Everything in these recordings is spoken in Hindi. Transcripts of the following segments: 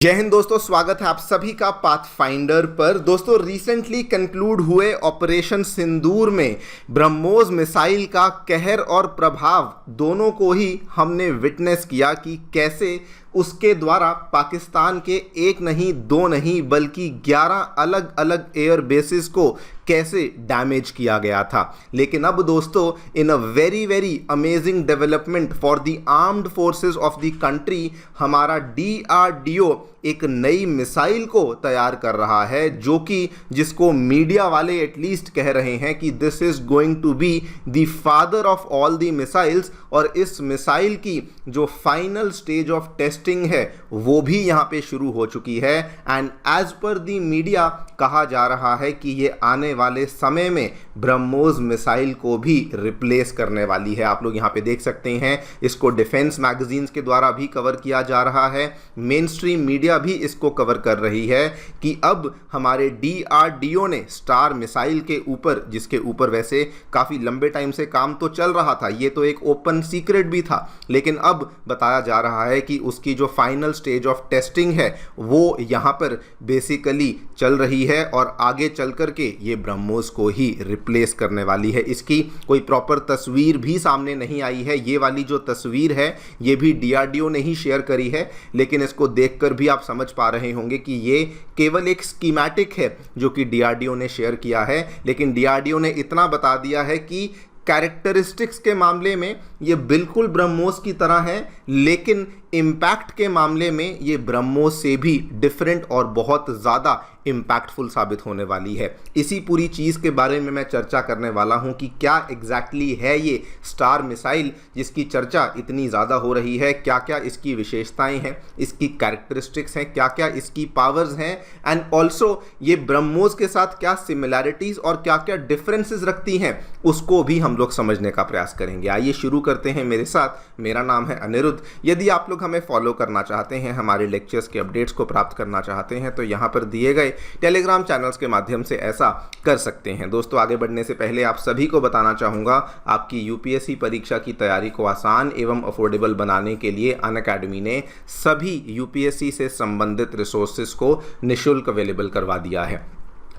जय हिंद दोस्तों, स्वागत है आप सभी का पाथफाइंडर पर। दोस्तों, रिसेंटली कंक्लूड हुए ऑपरेशन सिंदूर में ब्रह्मोस मिसाइल का कहर और प्रभाव दोनों को ही हमने विटनेस किया कि कैसे उसके द्वारा पाकिस्तान के एक नहीं दो नहीं बल्कि 11 अलग अलग एयर बेसिस को कैसे डैमेज किया गया था। लेकिन अब दोस्तों, in a very amazing development for the armed forces of the country, हमारा DRDO एक नई मिसाइल को तैयार कर रहा है, जो कि जिसको मीडिया वाले एटलीस्ट कह रहे हैं कि this is going to be the father of all the missiles. और इस मिसाइल की जो फाइनल स्टेज ऑफ टेस्टिंग है वो भी यहाँ पे शुरू हो चुकी है। And as per the media कहा जा रहा है कि ये आने वाले समय में ब्रह्मोस मिसाइल को भी रिप्लेस करने वाली है। आप लोग यहाँ पे देख सकते हैं, इसको डिफेंस मैगजीन्स के द्वारा भी कवर किया जा रहा है, मेन स्ट्रीम मीडिया भी इसको कवर कर रही है कि अब हमारे DRDO ने स्टार मिसाइल के ऊपर, जिसके ऊपर वैसे काफ़ी लंबे टाइम से काम तो चल रहा था, ये तो एक ओपन सीक्रेट भी था, लेकिन अब बताया जा रहा है कि उसकी जो फाइनल स्टेज ऑफ टेस्टिंग है वो यहाँ पर बेसिकली चल रही है और आगे चल करके ये ब्रह्मोस को ही रिप्लेस करने वाली है। इसकी कोई प्रॉपर तस्वीर भी सामने नहीं आई है। ये वाली जो तस्वीर है ये भी DRDO ने ही शेयर करी है, लेकिन इसको देखकर भी आप समझ पा रहे होंगे कि ये केवल एक स्कीमेटिक है जो कि DRDO ने शेयर किया है। लेकिन DRDO ने इतना बता दिया है कि कैरेक्टरिस्टिक्स के मामले में ये बिल्कुल ब्रह्मोस की तरह है, लेकिन इम्पैक्ट के मामले में ये ब्रह्मोस से भी डिफरेंट और बहुत ज़्यादा इम्पैक्टफुल साबित होने वाली है। इसी पूरी चीज़ के बारे में मैं चर्चा करने वाला हूं कि क्या एग्जैक्टली है ये स्टार मिसाइल जिसकी चर्चा इतनी ज़्यादा हो रही है, क्या क्या इसकी विशेषताएं हैं, इसकी कैरेक्टरिस्टिक्स हैं, क्या क्या इसकी पावर्स हैं, एंड ऑल्सो ये ब्रह्मोस के साथ क्या सिमिलैरिटीज़ और क्या क्या डिफरेंसेस रखती हैं, उसको भी हम लोग समझने का प्रयास करेंगे। आइए शुरू करते हैं मेरे साथ। मेरा नाम है अनिरुद्ध। यदि आप लोग हमें फॉलो करना चाहते हैं, हमारे लेक्चर्स के अपडेट्स को प्राप्त करना चाहते हैं, तो यहाँ पर दिए गए टेलीग्राम चैनल्स के माध्यम से ऐसा कर सकते हैं। दोस्तों, आगे बढ़ने से पहले आप सभी को बताना चाहूँगा, आपकी UPSC परीक्षा की तैयारी को आसान एवं अफोर्डेबल बनाने के लिए अनअकैडमी ने सभी UPSC से संबंधित रिसोर्सेज को निःशुल्क अवेलेबल करवा दिया है।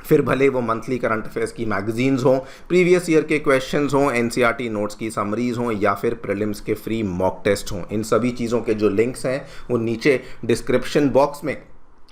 फिर भले वो मंथली करंट अफेयर्स की मैगजीन्स हों, प्रीवियस ईयर के क्वेश्चंस हों, NCERT नोट्स की समरीज हों, या फिर प्रीलिम्स के फ्री मॉक टेस्ट हों, इन सभी चीज़ों के जो लिंक्स हैं वो नीचे डिस्क्रिप्शन बॉक्स में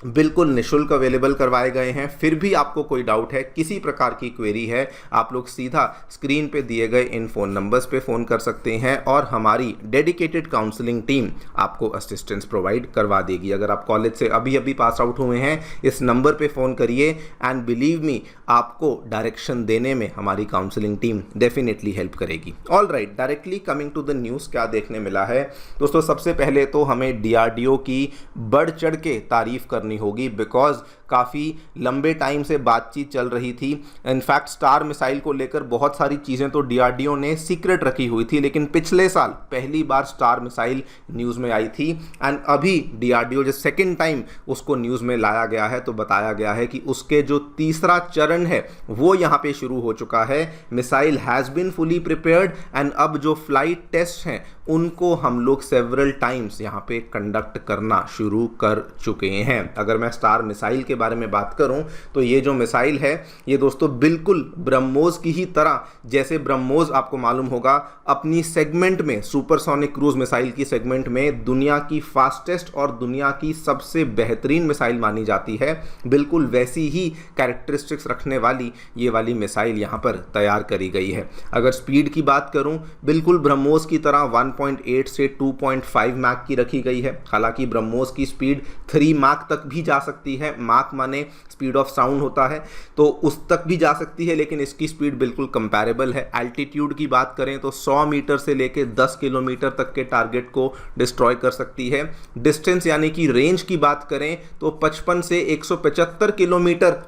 बिल्कुल निःशुल्क अवेलेबल करवाए गए हैं। फिर भी आपको कोई डाउट है, किसी प्रकार की क्वेरी है, आप लोग सीधा स्क्रीन पे दिए गए इन फ़ोन नंबर्स पे फ़ोन कर सकते हैं और हमारी डेडिकेटेड काउंसलिंग टीम आपको असिस्टेंस प्रोवाइड करवा देगी। अगर आप कॉलेज से अभी अभी पास आउट हुए हैं, इस नंबर पे फ़ोन करिए एंड बिलीव मी, आपको डायरेक्शन देने में हमारी काउंसलिंग टीम डेफिनेटली हेल्प करेगी। All right, directly coming to the news, क्या देखने मिला है दोस्तों। सबसे पहले तो हमें DRDO की बढ़ चढ़ के तारीफ करनी होगी, बिकॉज काफ़ी लंबे टाइम से बातचीत चल रही थी। इनफैक्ट स्टार मिसाइल को लेकर बहुत सारी चीज़ें तो DRDO ने सीक्रेट रखी हुई थी, लेकिन पिछले साल पहली बार स्टार मिसाइल न्यूज़ में आई थी एंड अभी DRDO जो सेकेंड टाइम उसको न्यूज़ में लाया गया है, तो बताया गया है कि उसके जो तीसरा चरण है वो यहाँ पे शुरू हो चुका है। Missile has been fully prepared and अब जो फ्लाइट टेस्ट हैं उनको हम लोग सेवरल टाइम्स यहाँ पे कंडक्ट करना शुरू कर चुके हैं। अगर मैं स्टार मिसाइल के बारे में बात करूं तो ये जो मिसाइल है ये दोस्तों बिल्कुल ब्रह्मोस की ही तरह, जैसे ब्रह्मोस आपको मालूम होगा अपनी सेगमेंट में, सुपरसोनिक क्रूज मिसाइल की सेगमेंट में दुनिया की फास्टेस्ट और दुनिया की सबसे बेहतरीन मिसाइल मानी जाती है, बिल्कुल वैसी ही कैरेक्टरिस्टिक्स रखने वाली ये वाली मिसाइल यहाँ पर तैयार करी गई है। अगर स्पीड की बात करूँ, बिल्कुल ब्रह्मोस की तरह 1.8 से 2.5 मैक की रखी गई है। हालांकि ब्रह्मोस की स्पीड 3 मैक तक भी जा सकती है। माक माने स्पीड ऑफ साउंड होता है, तो उस तक भी जा सकती है, लेकिन इसकी स्पीड बिल्कुल कंपैरेबल है। एल्टीट्यूड की बात करें तो 100 मीटर से लेकर 10 किलोमीटर तक के टारगेट को डिस्ट्रॉय कर सकती है। डिस्टेंस यानी कि रेंज की बात करें तो 55 से 175 किलोमीटर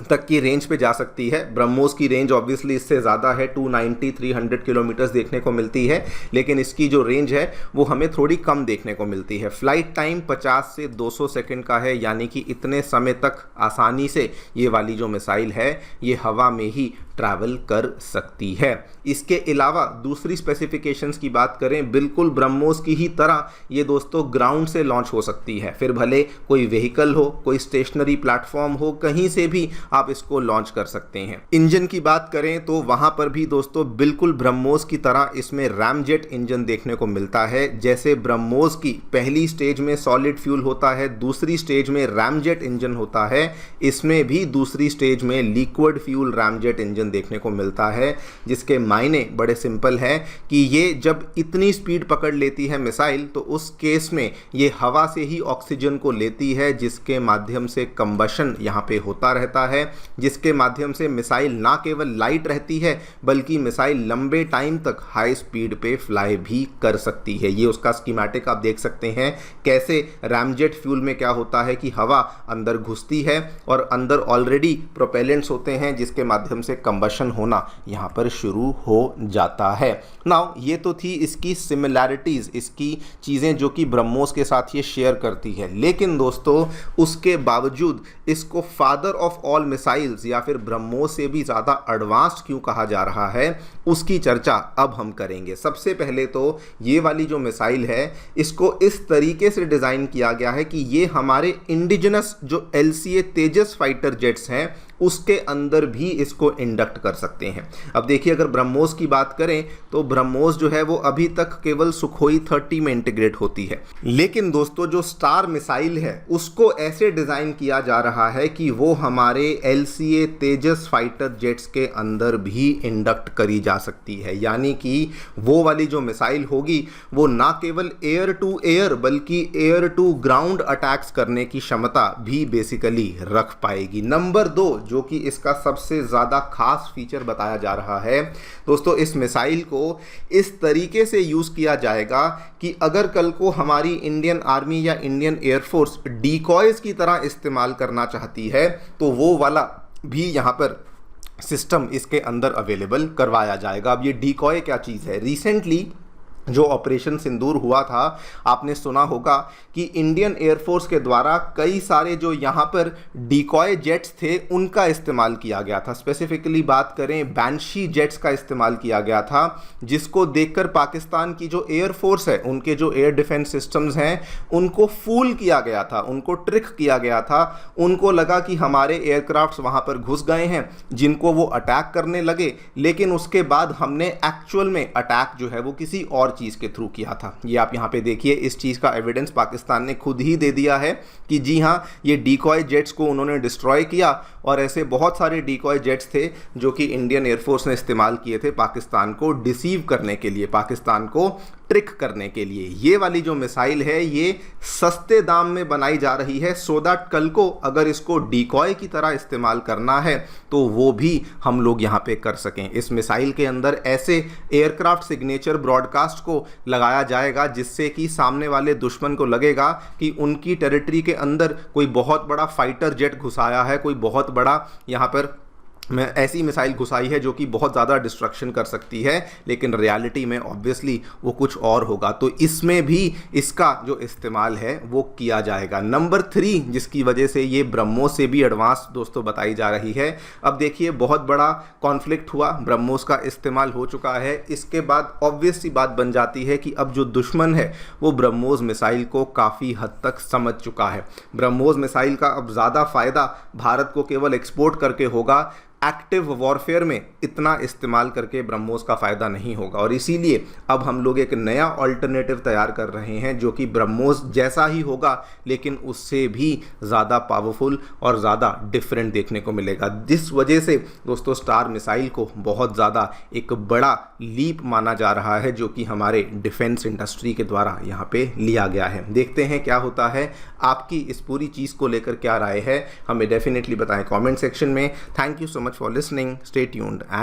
तक की रेंज पे जा सकती है। ब्रह्मोस की रेंज ऑब्वियसली इससे ज़्यादा है, 290-300 किलोमीटर्स देखने को मिलती है, लेकिन इसकी जो रेंज है वो हमें थोड़ी कम देखने को मिलती है। फ्लाइट टाइम 50 से 200 सेकंड का है, यानी कि इतने समय तक आसानी से ये वाली जो मिसाइल है ये हवा में ही ट्रैवल कर सकती है। इसके अलावा दूसरी स्पेसिफिकेशंस की बात करें, बिल्कुल ब्रह्मोस की ही तरह ये दोस्तों ग्राउंड से लॉन्च हो सकती है, फिर भले कोई व्हीकल हो, कोई स्टेशनरी प्लेटफॉर्म हो, कहीं से भी आप इसको लॉन्च कर सकते हैं। इंजन की बात करें तो वहां पर भी दोस्तों बिल्कुल ब्रह्मोस की तरह इसमें रैमजेट इंजन देखने को मिलता है। जैसे ब्रह्मोस की पहली स्टेज में सॉलिड फ्यूल होता है, दूसरी स्टेज में रैमजेट इंजन होता है, इसमें भी दूसरी स्टेज में लिक्विड फ्यूल रैमजेट इंजन देखने को मिलता है, जिसके मायने बड़े सिंपल है कि ये जब इतनी स्पीड पकड़ लेती है मिसाइल तो उस केस में ये हवा से ही ऑक्सीजन को लेती है, जिसके माध्यम से कंबशन यहाँ पे होता रहता है, जिसके माध्यम से मिसाइल ना केवल लाइट रहती है बल्कि मिसाइल लंबे टाइम तक हाई स्पीड पे फ्लाई भी कर सकती है। ये उसका स्कीमेटिक आप देख सकते हैं कैसे रैमजेट फ्यूल में क्या होता है कि हवा अंदर घुसती है और अंदर ऑलरेडी प्रोपेलेंट्स होते हैं, जिसके माध्यम से कंबशन होना यहाँ पर शुरू हो जाता है। नाउ ये तो थी इसकी सिमिलैरिटीज, इसकी चीज़ें जो कि ब्रह्मोस के साथ ये शेयर करती है, लेकिन दोस्तों उसके बावजूद इसको फादर ऑफ ऑल मिसाइल्स या फिर ब्रह्मोस से भी ज़्यादा एडवांस्ड क्यों कहा जा रहा है उसकी चर्चा अब हम करेंगे। सबसे पहले तो ये वाली जो मिसाइल है इसको इस तरीके से डिज़ाइन किया गया है कि ये हमारे इंडिजिनस जो LCA तेजस फाइटर जेट्स हैं उसके अंदर भी इसको इंडक्ट कर सकते हैं। अब देखिए अगर ब्रह्मोस की बात करें तो ब्रह्मोस जो है वो अभी तक केवल सुखोई 30 में इंटीग्रेट होती है, लेकिन दोस्तों जो स्टार मिसाइल है उसको ऐसे डिज़ाइन किया जा रहा है कि वो हमारे LCA तेजस फाइटर जेट्स के अंदर भी इंडक्ट करी जा सकती है, यानी कि वो वाली जो मिसाइल होगी वो ना केवल एयर टू एयर बल्कि एयर टू ग्राउंड अटैक्स करने की क्षमता भी बेसिकली रख पाएगी। नंबर 2 जो कि इसका सबसे ज़्यादा खास फीचर बताया जा रहा है दोस्तों, इस मिसाइल को इस तरीके से यूज़ किया जाएगा कि अगर कल को हमारी इंडियन आर्मी या इंडियन एयरफोर्स डिकॉयज की तरह इस्तेमाल करना चाहती है तो वो वाला भी यहाँ पर सिस्टम इसके अंदर अवेलेबल करवाया जाएगा। अब ये डिकॉय क्या चीज़ है? रिसेंटली जो ऑपरेशन सिंदूर हुआ था आपने सुना होगा कि इंडियन एयरफोर्स के द्वारा कई सारे जो यहाँ पर डिकॉय जेट्स थे उनका इस्तेमाल किया गया था। स्पेसिफिकली बात करें बैंशी जेट्स का इस्तेमाल किया गया था, जिसको देखकर पाकिस्तान की जो एयरफोर्स है उनके जो एयर डिफेंस सिस्टम्स हैं उनको फूल किया गया था, उनको ट्रिक किया गया था। उनको लगा कि हमारे एयरक्राफ्ट्स वहाँ पर घुस गए हैं जिनको वो अटैक करने लगे, लेकिन उसके बाद हमने एक्चुअल में अटैक जो है वो किसी और चीज़ के थ्रू किया था। ये आप यहाँ पे देखिए, इस चीज़ का एविडेंस पाकिस्तान ने खुद ही दे दिया है कि जी हाँ ये डिकॉय जेट्स को उन्होंने डिस्ट्रॉय किया और ऐसे बहुत सारे डिकॉय जेट्स थे जो कि इंडियन एयरफोर्स ने इस्तेमाल किए थे पाकिस्तान को डिसीव करने के लिए, पाकिस्तान को ट्रिक करने के लिए। ये वाली जो मिसाइल है ये सस्ते दाम में बनाई जा रही है सो दैट कल को अगर इसको डिकॉय की तरह इस्तेमाल करना है तो वो भी हम लोग यहाँ पे कर सकें। इस मिसाइल के अंदर ऐसे एयरक्राफ्ट सिग्नेचर ब्रॉडकास्ट को लगाया जाएगा जिससे कि सामने वाले दुश्मन को लगेगा कि उनकी टेरिटरी के अंदर कोई बहुत बड़ा फाइटर जेट घुसाया है, कोई बहुत बड़ा यहाँ पर मैं ऐसी मिसाइल घुसाई है जो कि बहुत ज़्यादा डिस्ट्रक्शन कर सकती है, लेकिन रियलिटी में ऑब्वियसली वो कुछ और होगा। तो इसमें भी इसका जो इस्तेमाल है वो किया जाएगा। नंबर 3 जिसकी वजह से ये ब्रह्मोस से भी एडवांस दोस्तों बताई जा रही है, अब देखिए बहुत बड़ा कॉन्फ्लिक्ट हुआ, ब्रह्मोस का इस्तेमाल हो चुका है, इसके बाद ऑब्वियस सी बात बन जाती है कि अब जो दुश्मन है वो ब्रह्मोस मिसाइल को काफ़ी हद तक समझ चुका है। ब्रह्मोस मिसाइल का अब ज़्यादा फ़ायदा भारत को केवल एक्सपोर्ट करके होगा, एक्टिव वॉरफेयर में इतना इस्तेमाल करके ब्रह्मोस का फ़ायदा नहीं होगा। और इसीलिए अब हम लोग एक नया ऑल्टरनेटिव तैयार कर रहे हैं जो कि ब्रह्मोस जैसा ही होगा लेकिन उससे भी ज़्यादा पावरफुल और ज़्यादा डिफरेंट देखने को मिलेगा। जिस वजह से दोस्तों स्टार मिसाइल को बहुत ज़्यादा एक बड़ा लीप माना जा रहा है जो कि हमारे डिफेंस इंडस्ट्री के द्वारा यहाँ पे लिया गया है। देखते हैं क्या होता है, आपकी इस पूरी चीज़ को लेकर क्या राय है, हमें डेफिनेटली बताएं कमेंट सेक्शन में। Thank you so much for listening. Stay tuned and